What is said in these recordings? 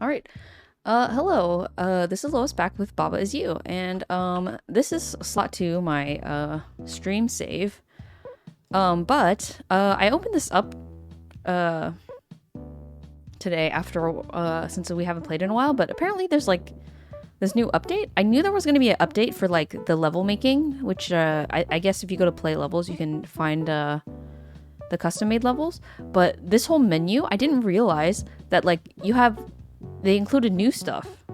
All right. Hello. This is Lois back with Baba Is You, and this is slot two, my stream save. But I opened this up uh today after since we haven't played in a while, but apparently there's like this new update. I knew there was going to be an update for like the level making, which I guess if you go to play levels, you can find the custom made levels. But this whole menu, I didn't realize that like they included new stuff.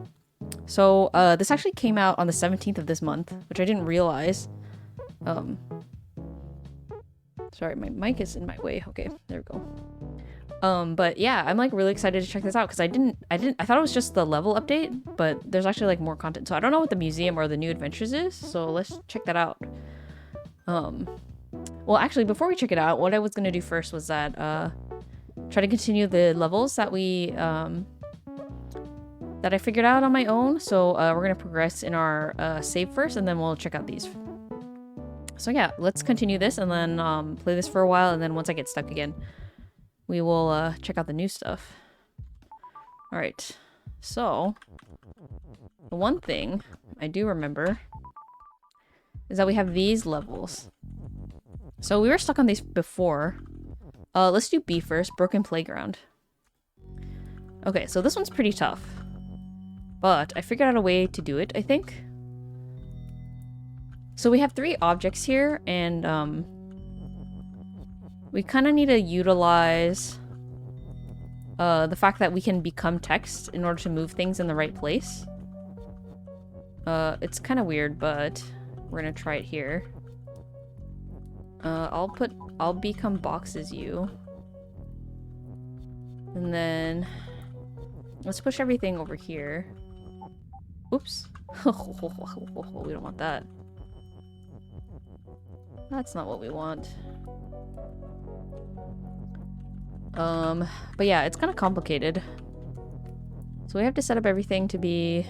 So this actually came out on the 17th of this month, which I didn't realize. Um, Sorry, my mic is in my way. Okay, there we go. But yeah, I'm like really excited to check this out because I thought it was just the level update, but there's actually like more content. So I don't know what the museum or the new adventures is. So let's check that out. Well, actually, before we check it out, what I was gonna do first was that try to continue the levels that I figured out on my own. So we're gonna progress in our save first, and then we'll check out these. So yeah, let's continue this and then play this for a while, and then once I get stuck again, we will check out the new stuff. All right. So the one thing I do remember is that we have these levels. So we were stuck on these before. Let's do B first. Broken Playground. Okay, so this one's pretty tough. But I figured out a way to do it, I think. So we have 3 objects here, and we kind of need to utilize the fact that we can become text in order to move things in the right place. It's kind of weird, but we're gonna try it here. I'll become Boxes You. And then let's push everything over here. Oops. We don't want that. That's not what we want. But yeah, it's kind of complicated. So we have to set up everything to be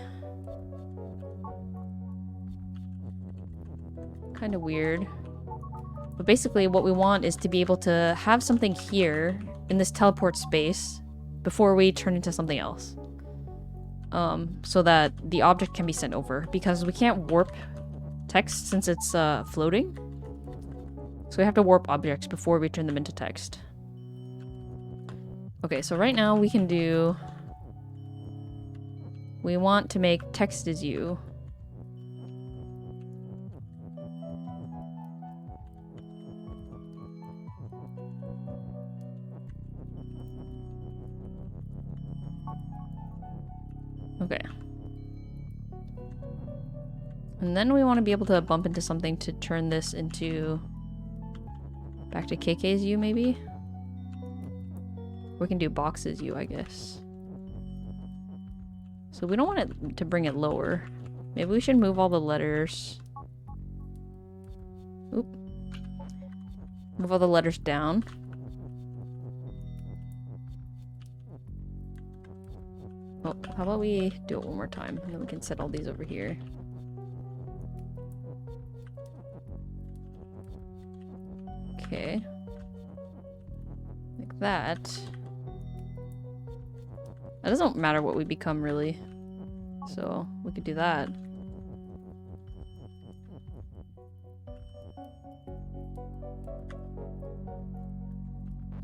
kind of weird. But basically what we want is to be able to have something here in this teleport space before we turn into something else. So that the object can be sent over, because we can't warp text since it's floating. So we have to warp objects before we turn them into text. Okay, so right now we can do... We want to make Text Is You. Okay. And then we want to be able to bump into something to turn this into... Back to KK's You, maybe? We can do Boxes You, I guess. So we don't want it to bring it lower. Maybe we should move all the letters. Oop. Move all the letters down. Oh, how about we do it one more time, and then we can set all these over here. Okay. Like that. That doesn't matter what we become, really. So, we could do that.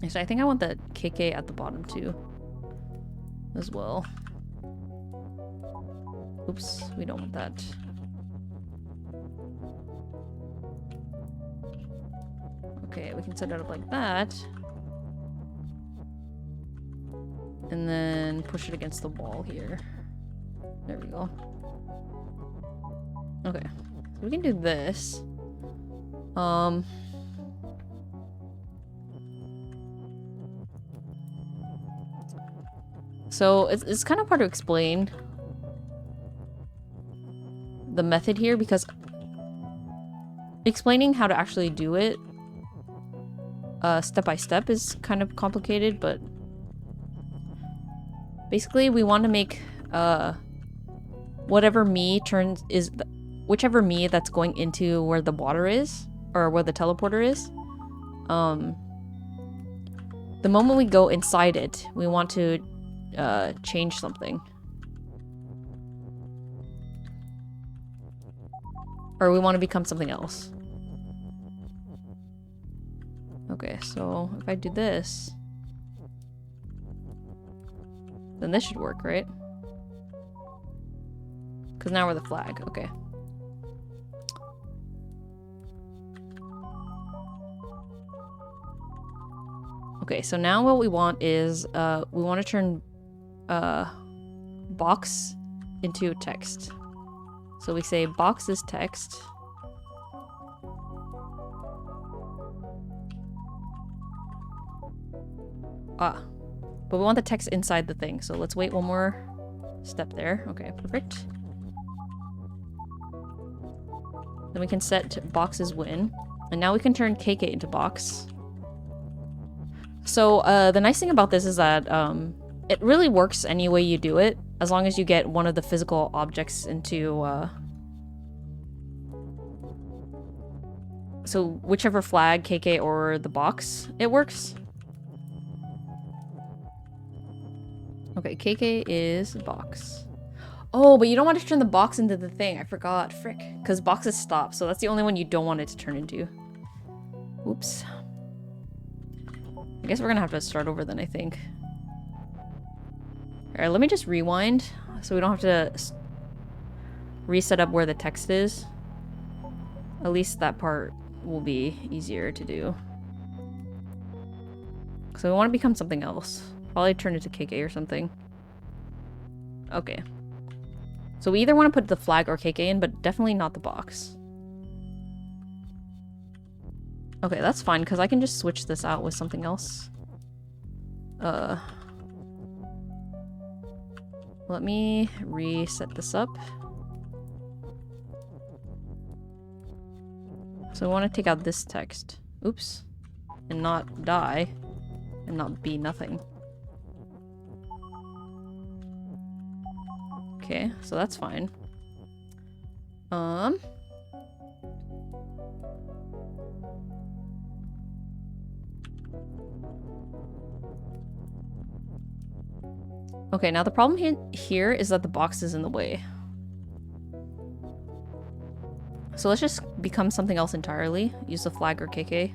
Actually, I think I want the KK at the bottom, too. As well. Oops, we don't want that. Okay, we can set it up like that. And then push it against the wall here. There we go. Okay, so we can do this. So it's kind of hard to explain the method here, because explaining how to actually do it step by step is kind of complicated, but basically we want to make whichever me that's going into where the water is, or where the teleporter is, the moment we go inside it, we want to change something. Or we want to become something else. Okay, so if I do this, then this should work, right? Because now we're the flag. Okay. Okay, so now what we want is we want to turn box into text. So we say box is text. But we want the text inside the thing, so let's wait one more step there. Okay, perfect. Then we can set box as win. And now we can turn KK into box. So the nice thing about this is that it really works any way you do it, as long as you get one of the physical objects into so whichever flag, KK or the box, it works. Okay, KK is box. Oh, but you don't want to turn the box into the thing. I forgot. Frick. Because box is stop, so that's the only one you don't want it to turn into. Oops. I guess we're gonna have to start over then, I think. Alright, let me just rewind so we don't have to reset up where the text is. At least that part will be easier to do. So we want to become something else. Probably turn it to KK or something. Okay. So we either want to put the flag or KK in, but definitely not the box. Okay, that's fine, because I can just switch this out with something else. Let me reset this up. So I want to take out this text. Oops. And not die. And not be nothing. Okay, so that's fine. Okay, now the problem here is that the box is in the way. So let's just become something else entirely. Use the flag or KK.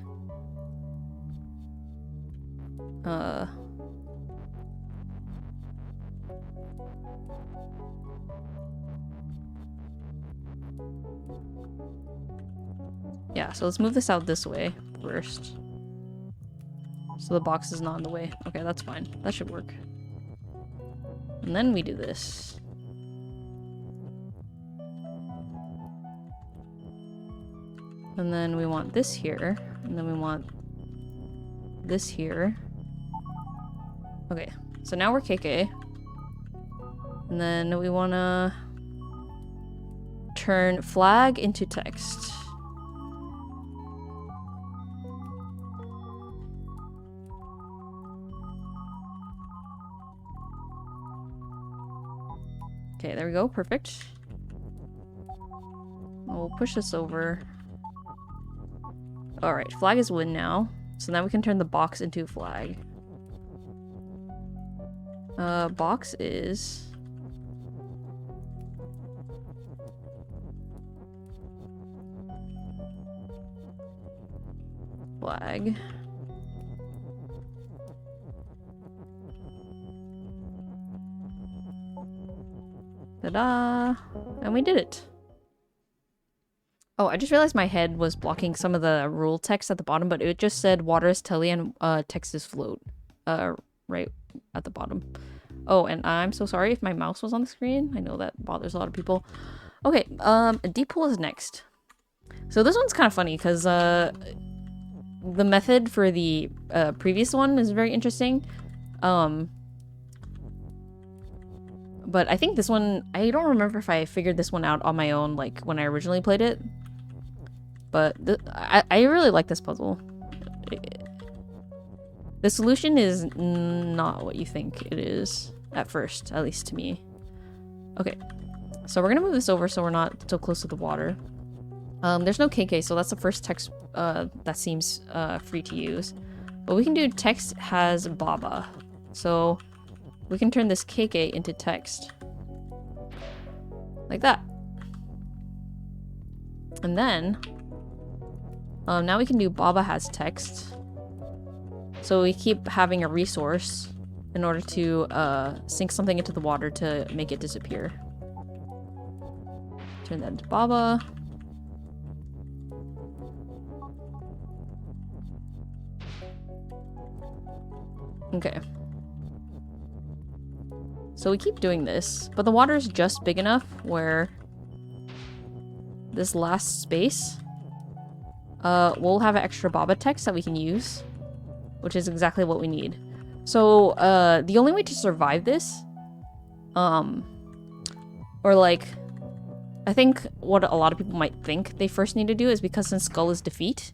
Yeah, so let's move this out this way first. So the box is not in the way. Okay, that's fine. That should work. And then we do this. And then we want this here. And then we want this here. Okay, so now we're KK. And then we want to turn flag into text. Okay, there we go. Perfect. We'll push this over. Alright, flag is win now. So now we can turn the box into flag. Box is... flag. Ta-da! And we did it. Oh, I just realized my head was blocking some of the rule text at the bottom, but it just said water is telly and text is float. Right at the bottom. Oh, and I'm so sorry if my mouse was on the screen. I know that bothers a lot of people. Okay, deep pool is next. So this one's kind of funny because the method for the previous one is very interesting. But I think this one, I don't remember if I figured this one out on my own, like when I originally played it. But I really like this puzzle. The solution is not what you think it is at first, at least to me. Okay, so we're gonna move this over so we're not so close to the water. There's no KK, so that's the first text that seems free to use. But we can do text has Baba. So we can turn this KK into text. Like that. And then, now we can do Baba has text. So we keep having a resource in order to sink something into the water to make it disappear. Turn that into Baba. Okay. So we keep doing this, but the water is just big enough where this last space, we'll have an extra Baba text that we can use, which is exactly what we need. So, the only way to survive this, or like, I think what a lot of people might think they first need to do is because since Skull is defeat,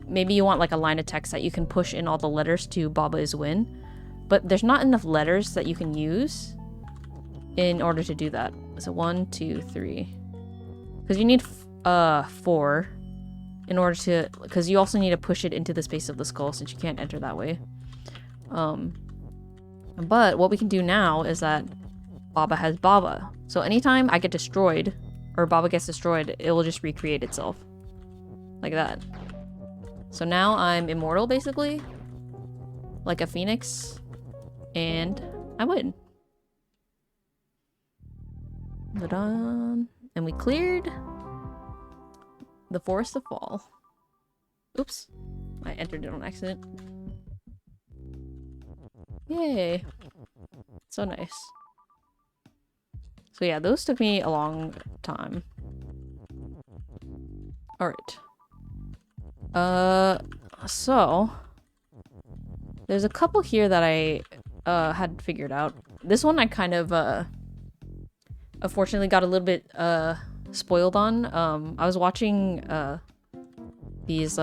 maybe you want like a line of text that you can push in all the letters to Baba is win, but there's not enough letters that you can use in order to do that. So 1, 2, 3. Because you need 4 in order to, because you also need to push it into the space of the skull since you can't enter that way. But what we can do now is that Baba has Baba. So anytime I get destroyed, or Baba gets destroyed, it will just recreate itself. Like that. So now I'm immortal, basically. Like a phoenix. And I win. Ta-da. And we cleared the Forest of Fall. Oops. I entered it on accident. Yay. So nice. So yeah, those took me a long time. Alright. So there's a couple here that I had figured out. This one I kind of unfortunately got a little bit spoiled on. I was watching these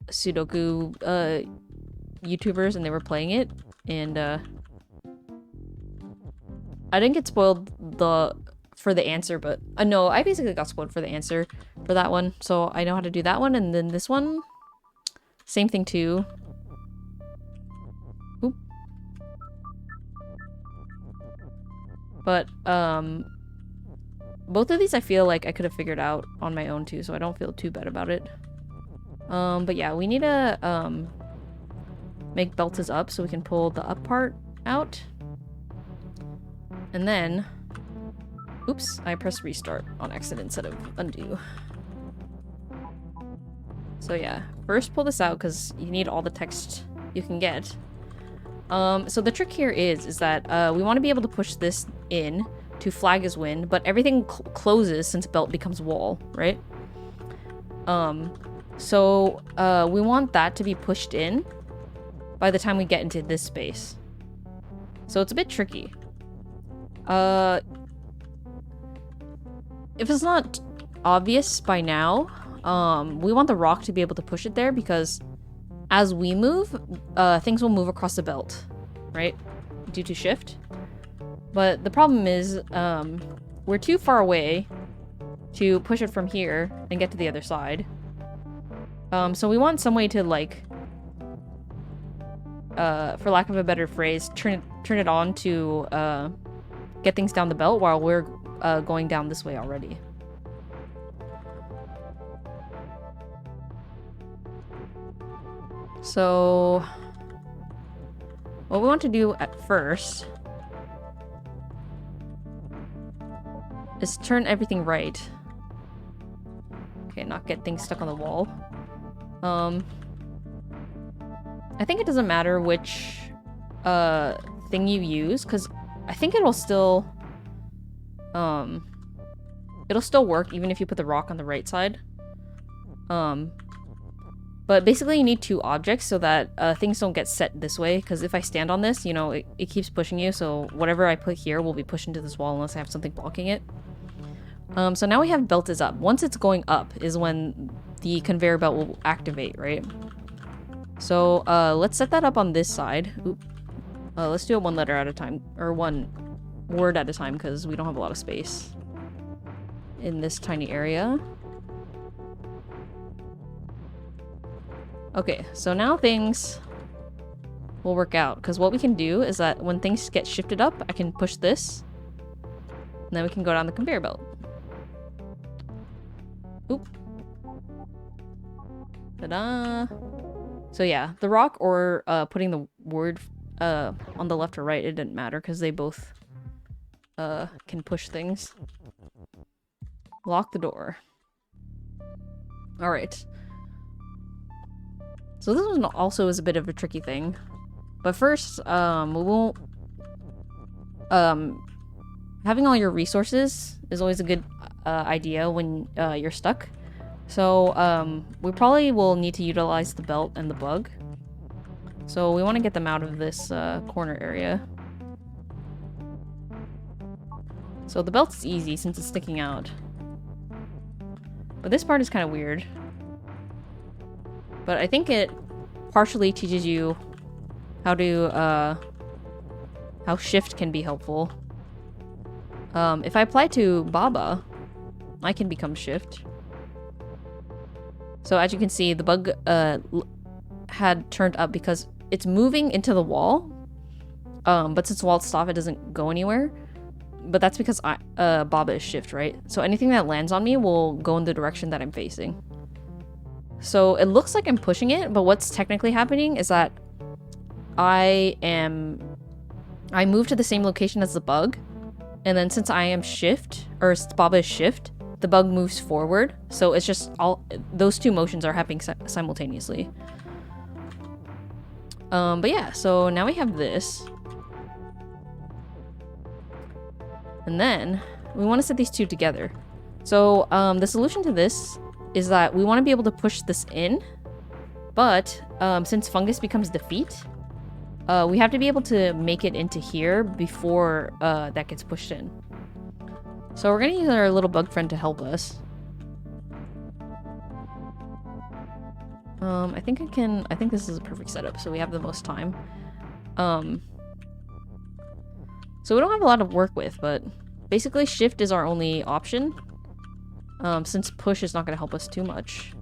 Sudoku YouTubers and they were playing it, and I didn't get spoiled for the answer, but no, I basically got spoiled for the answer for that one, so I know how to do that one. And then this one, same thing too. Oop. But both of these I feel like I could have figured out on my own too, so I don't feel too bad about it. But yeah, we need to make Beltas up so we can pull the up part out. And then, oops, I pressed restart on accident instead of undo. So yeah, first pull this out because you need all the text you can get. So the trick here is that we want to be able to push this in to flag as win, but everything closes since belt becomes wall, right? So we want that to be pushed in by the time we get into this space. So it's a bit tricky. If it's not obvious by now, we want the rock to be able to push it there because as we move, things will move across the belt, right? Due to shift. But the problem is, we're too far away to push it from here and get to the other side. So we want some way to, like, for lack of a better phrase, turn it on to get things down the belt while we're going down this way already. So what we want to do at first is turn everything right. Okay, not get things stuck on the wall. I think it doesn't matter which thing you use, because I think it'll still work even if you put the rock on the right side. But basically you need two objects so that things don't get set this way, because if I stand on this, you know, it keeps pushing you, so whatever I put here will be pushed into this wall unless I have something blocking it. So now we have belt is up. Once it's going up is when the conveyor belt will activate, right? So let's set that up on this side. Oop. Let's do it one letter at a time, or one word at a time, because we don't have a lot of space in this tiny area. Okay, so now things will work out. Because what we can do is that when things get shifted up, I can push this. And then we can go down the conveyor belt. Oop. Ta-da! So yeah, the rock or putting the word on the left or right, it didn't matter because they both can push things. Lock the door. Alright. So this one also is a bit of a tricky thing. But first, we won't... having all your resources is always a good idea when you're stuck. So, we probably will need to utilize the belt and the bug. So we want to get them out of this corner area. So the belt's easy since it's sticking out. But this part is kind of weird. But I think it partially teaches you how to, how shift can be helpful. If I apply to Baba, I can become shift. So as you can see, the bug had turned up because it's moving into the wall. But since the wall's stopped, it doesn't go anywhere. But that's because Baba is shift, right? So anything that lands on me will go in the direction that I'm facing. So it looks like I'm pushing it, but what's technically happening is that I move to the same location as the bug, and then since I am shift, or Baba is shift, the bug moves forward. So it's just those two motions are happening simultaneously. But yeah, so now we have this. And then we want to set these two together. So the solution to this is that we want to be able to push this in, but since fungus becomes defeat, we have to be able to make it into here before that gets pushed in. So we're going to use our little bug friend to help us. I think this is a perfect setup, so we have the most time. So we don't have a lot to work with, but basically shift is our only option. Since push is not going to help us too much.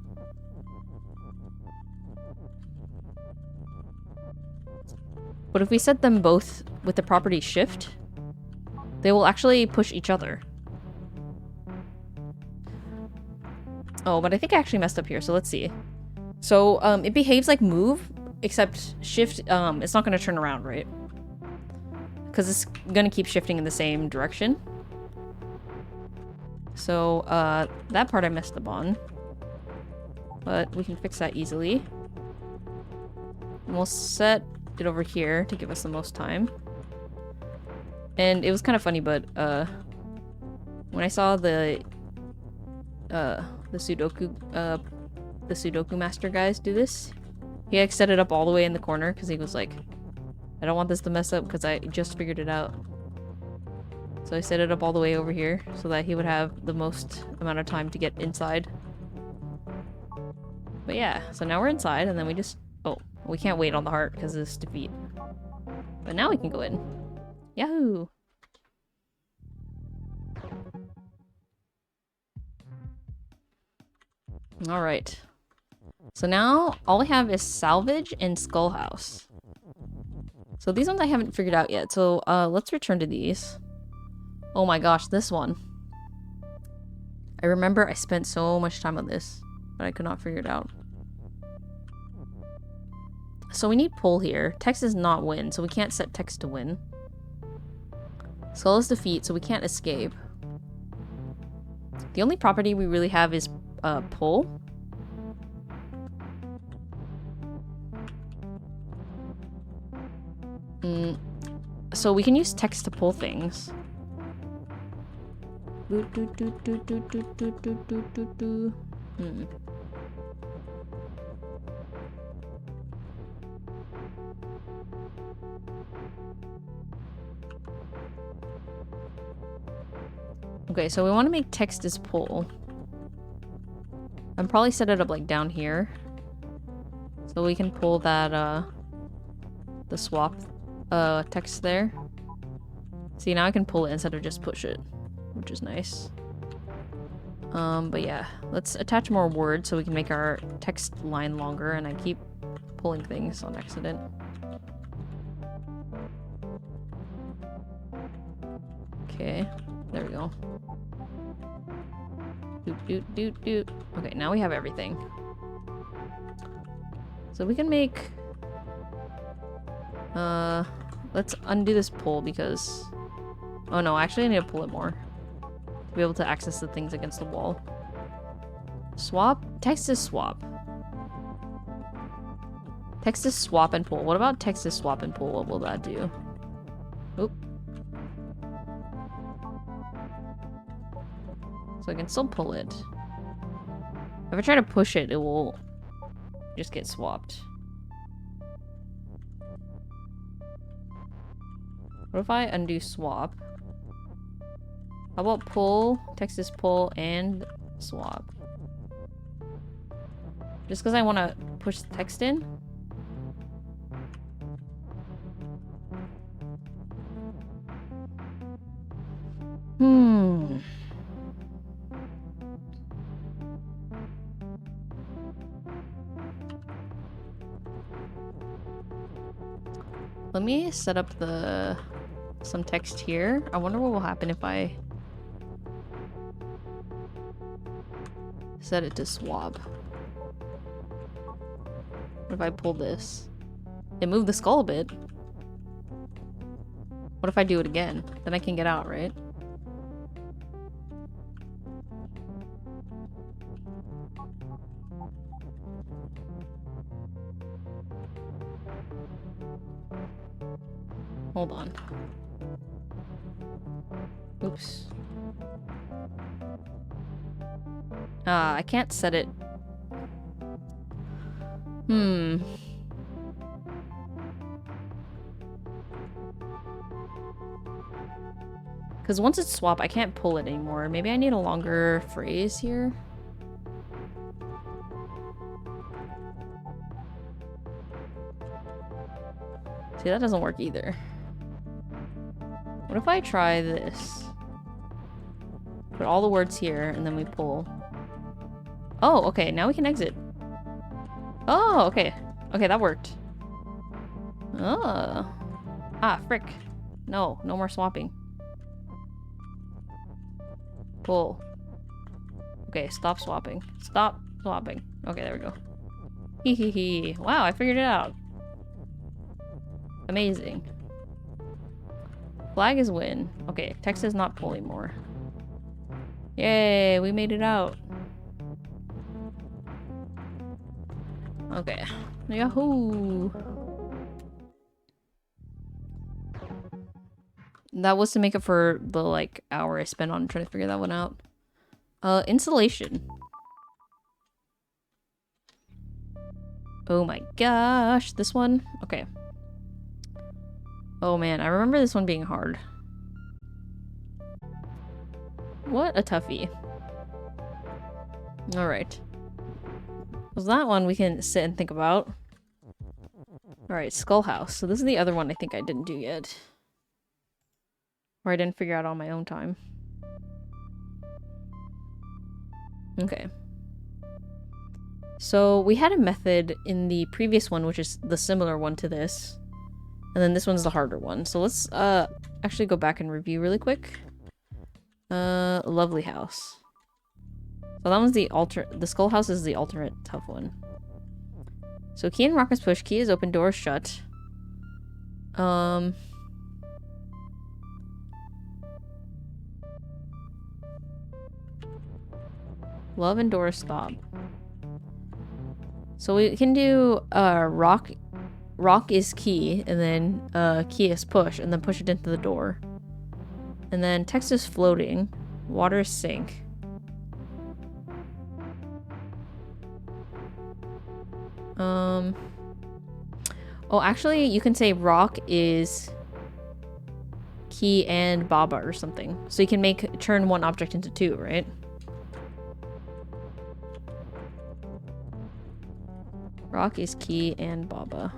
But if we set them both with the property shift, they will actually push each other. Oh, but I think I actually messed up here, so let's see. So, it behaves like move, except shift, it's not going to turn around, right? Because it's going to keep shifting in the same direction. So, that part I messed up on. But we can fix that easily. And we'll set it over here to give us the most time. And it was kind of funny, but, when I saw the Sudoku Master guys do this, he like set it up all the way in the corner because he was like, I don't want this to mess up because I just figured it out. So I set it up all the way over here so that he would have the most amount of time to get inside. But yeah, so now we're inside and then we just... Oh, we can't wait on the heart because of this defeat. But now we can go in. Yahoo! Alright. So now all we have is Salvage and Skullhouse. So these ones I haven't figured out yet. So let's return to these. Oh my gosh, this one. I remember I spent so much time on this, but I could not figure it out. So we need pull here. Text is not win, so we can't set text to win. Skull is defeat, so we can't escape. The only property we really have is pull. So we can use text to pull things. Okay, so we want to make text as pull. I'm probably set it up like down here. So we can pull that, the swap, text there. See, now I can pull it instead of just push it, which is nice. But yeah, let's attach more words so we can make our text line longer, and I keep pulling things on accident. Okay, there we go. Doot, doot, doot, doot. Okay, now we have everything. So we can make... let's undo this pull because... Oh no, actually I need to pull it more. To be able to access the things against the wall. Swap? Text is swap. Text is swap and pull. What about text is swap and pull? What will that do? Oop. So I can still pull it. If I try to push it, it will just get swapped. What if I undo swap? How about pull, text is pull, and swap? Just because I want to push the text in? Let me set up some text here. I wonder what will happen if I set it to swap. What if I pull this? It moved the skull a bit. What if I do it again? Then I can get out, right? Hold on. Oops. I can't set it. Because once it's swap, I can't pull it anymore. Maybe I need a longer phrase here. See, that doesn't work either. What if I try this? Put all the words here, and then we pull. Oh, okay, now we can exit. Oh, okay. Okay, that worked. Oh. Ah, frick. No, no more swapping. Pull. Okay, stop swapping. Stop swapping. Okay, there we go. Hee hee hee. Wow, I figured it out. Amazing. Flag is win. Okay, text is not pull anymore. Yay, we made it out. Okay. Yahoo! That was to make up for the, like, hour I spent on trying to figure that one out. Insulation. Oh my gosh, this one? Okay. Oh man, I remember this one being hard. What a toughie. Alright. So that one we can sit and think about. Alright, Skull House. So this is the other one I think I didn't do yet. Or I didn't figure out on my own time. Okay. So we had a method in the previous one, which is the similar one to this. And then this one's the harder one. So let's actually go back and review really quick. Lovely House. So that one's the Skull House is the alternate tough one. So key and rock is push, key is open, door is shut. Love and door stop. So we can do rock is key, and then key is push, and then push it into the door. And then text is floating, water is sink. Oh, actually, you can say rock is key and Baba or something. So you can turn one object into two, right? Rock is key and Baba.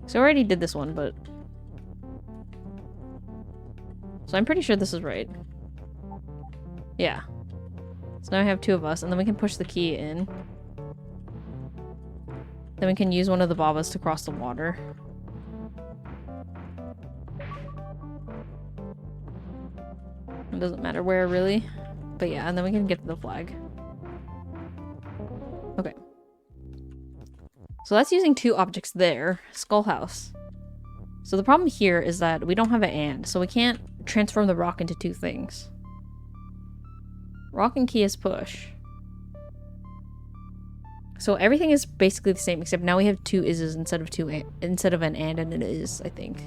So I already did this one, but... So I'm pretty sure this is right. Yeah. So now I have two of us, and then we can push the key in. Then we can use one of the Babas to cross the water. It doesn't matter where, really. But yeah, and then we can get to the flag. Okay. So that's using 2 objects there. Skull House. So the problem here is that we don't have an and, so we can't transform the rock into 2 things. Rock and key is push. So everything is basically the same, except now we have 2 is's instead of an and an is, I think.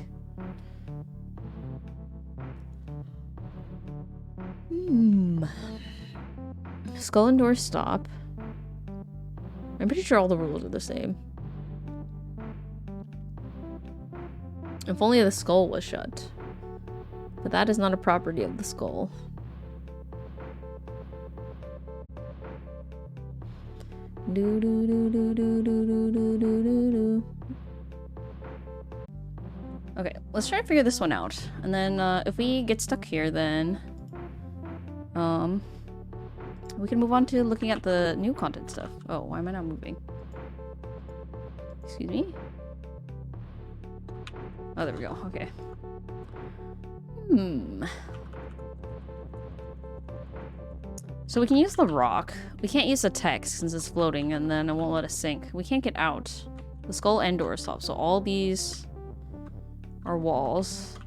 Skull and door stop. I'm pretty sure all the rules are the same. If only the skull was shut. But that is not a property of the skull. Do do do do do do do do do do. Okay, let's try to figure this one out. And then if we get stuck here, then we can move on to looking at the new content stuff. Oh, why am I not moving? Excuse me? Oh, there we go. Okay. So we can use the rock. We can't use the text since it's floating, and then it won't let us sink. We can't get out. The skull and door stop. So all these are walls.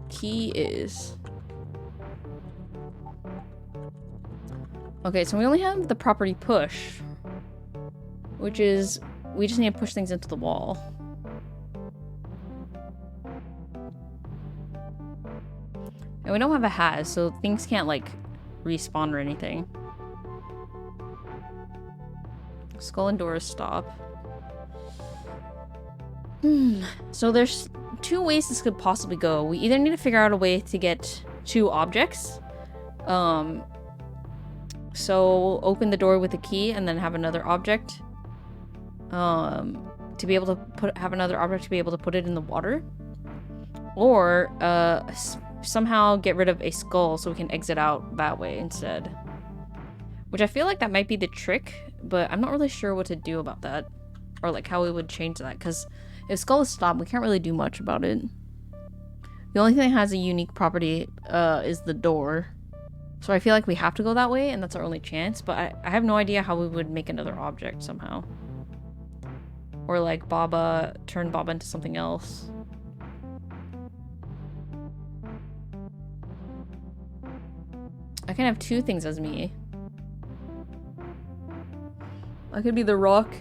Key is... Okay, so we only have the property push, which is we just need to push things into the wall. And we don't have a has, so things can't like respawn or anything. Skull and doors stop. So there's 2 ways this could possibly go. We either need to figure out a way to get 2 objects. So open the door with a key and then have another object. To be able to have another object to be able to put it in the water. Or somehow get rid of a skull so we can exit out that way instead. Which I feel like that might be the trick, but I'm not really sure what to do about that. Or like how we would change that, because if skull is stopped, we can't really do much about it. The only thing that has a unique property is the door. So I feel like we have to go that way, and that's our only chance, but I have no idea how we would make another object somehow. Or like turn Baba into something else. I can have 2 things as me. I could be the rock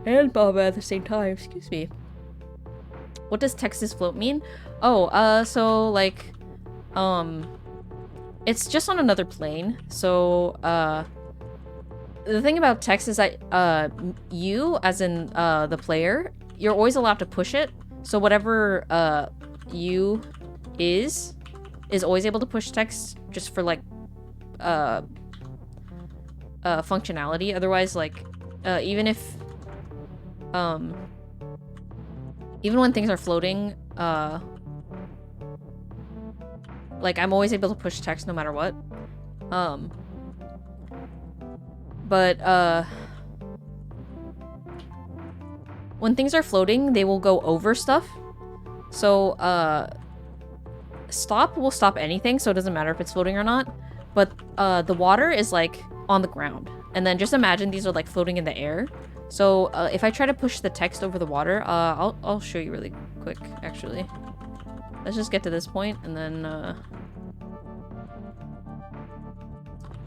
and Baba at the same time, excuse me. What does Texas float mean? Oh, so like, it's just on another plane. So, the thing about text is that, you, as in, the player, you're always allowed to push it. So whatever, you is always able to push text just for, like, functionality. Otherwise, like, even if, even when things are floating, like, I'm always able to push text no matter what. But when things are floating, they will go over stuff. So, stop will stop anything, so it doesn't matter if it's floating or not. But, the water is, like, on the ground. And then just imagine these are, like, floating in the air. So, if I try to push the text over the water, I'll show you really quick, actually. Let's just get to this point, and then,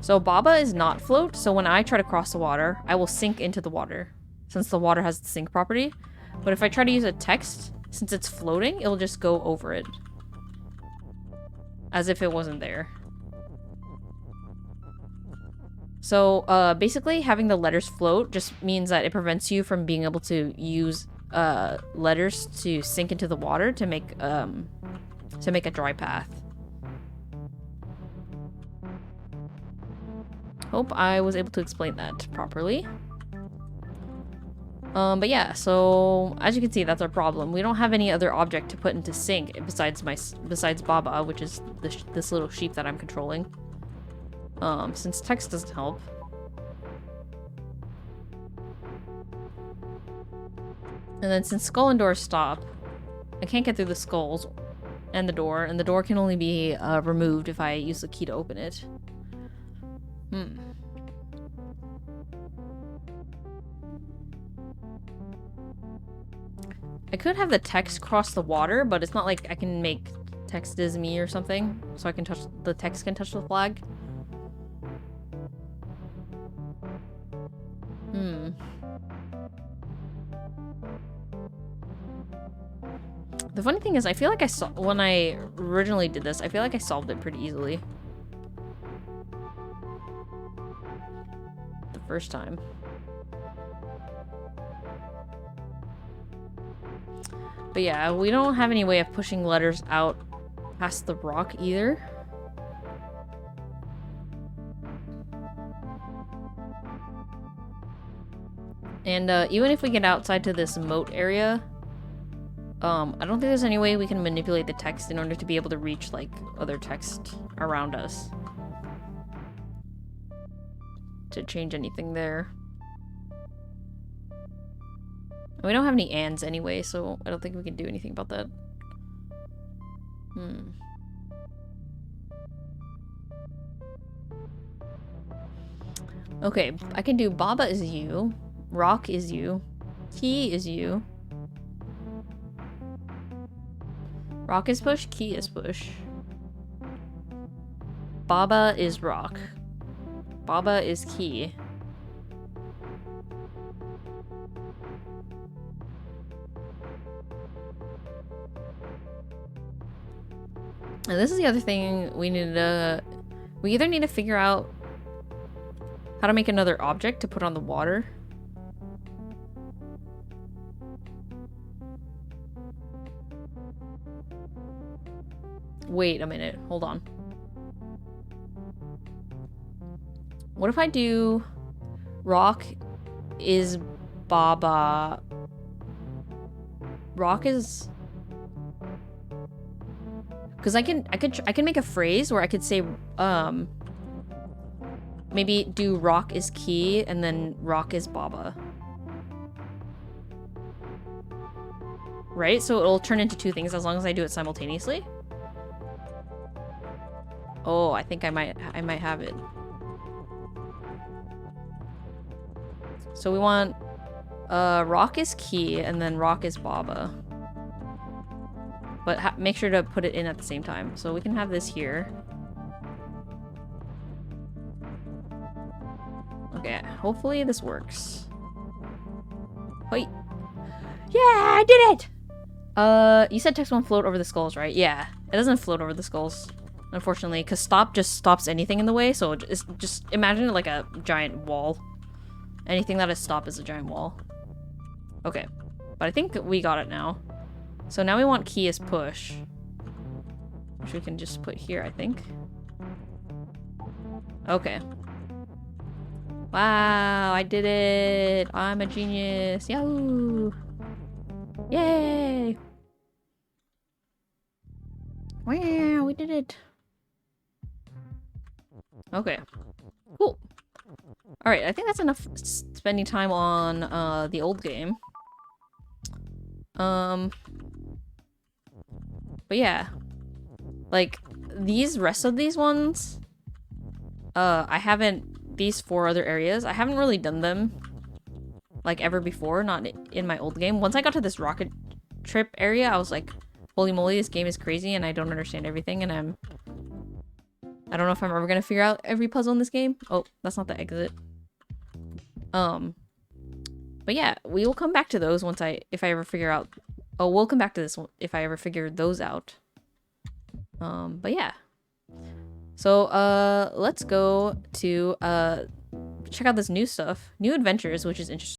So Baba is not float, so when I try to cross the water, I will sink into the water, since the water has the sink property. But if I try to use a text, since it's floating, it'll just go over it. As if it wasn't there. So, basically, having the letters float just means that it prevents you from being able to use, letters to sink into the water to make a dry path. Hope I was able to explain that properly. But yeah, so as you can see, that's our problem. We don't have any other object to put into sync besides Baba, which is this little sheep that I'm controlling. Since text doesn't help. And then since Skull and Door stop, I can't get through the skulls and the door can only be removed if I use the key to open it. I could have the text cross the water, but it's not like I can make text is me or something, so I can touch the text can touch the flag. The funny thing is, I feel like when I originally did this, I feel like I solved it pretty easily. The first time. But yeah, we don't have any way of pushing letters out past the rock either. And even if we get outside to this moat area, I don't think there's any way we can manipulate the text in order to be able to reach, like, other text around us. To change anything there. We don't have any ands anyway, so I don't think we can do anything about that. Okay, I can do Baba is you, Rock is you, Key is you. Rock is push, Key is push. Baba is rock. Baba is key. And this is the other thing we need to... We either need to figure out how to make another object to put on the water. Wait a minute. Hold on. What if I do... Rock is Baba... Rock is... Because I can make a phrase where I could say, maybe do Rock is Key and then Rock is Baba. Right? So it'll turn into two things as long as I do it simultaneously. Oh, I think I might have it. So we want Rock is Key and then Rock is Baba. But make sure to put it in at the same time. So we can have this here. Okay, hopefully this works. Wait. Yeah, I did it! You said text won't float over the skulls, right? Yeah, it doesn't float over the skulls, unfortunately, because stop just stops anything in the way, so it's just imagine it like a giant wall. Anything that is stop is a giant wall. Okay, but I think we got it now. So now we want key as push, which we can just put here, I think. Okay. Wow, I did it! I'm a genius! Yahoo! Yay! Wow, we did it! Okay. Cool. Alright, I think that's enough spending time on the old game. But yeah, like these rest of these ones, these 4 other areas, I haven't really done them like ever before, not in my old game. Once I got to this rocket trip area, I was like, holy moly, this game is crazy and I don't understand everything and I don't know if I'm ever gonna figure out every puzzle in this game. Oh, that's not the exit. But yeah, we will come back to those if I ever figure out. Oh, we'll come back to this one if I ever figure those out. But yeah. So, let's go to, check out this new stuff. New adventures, which is interesting.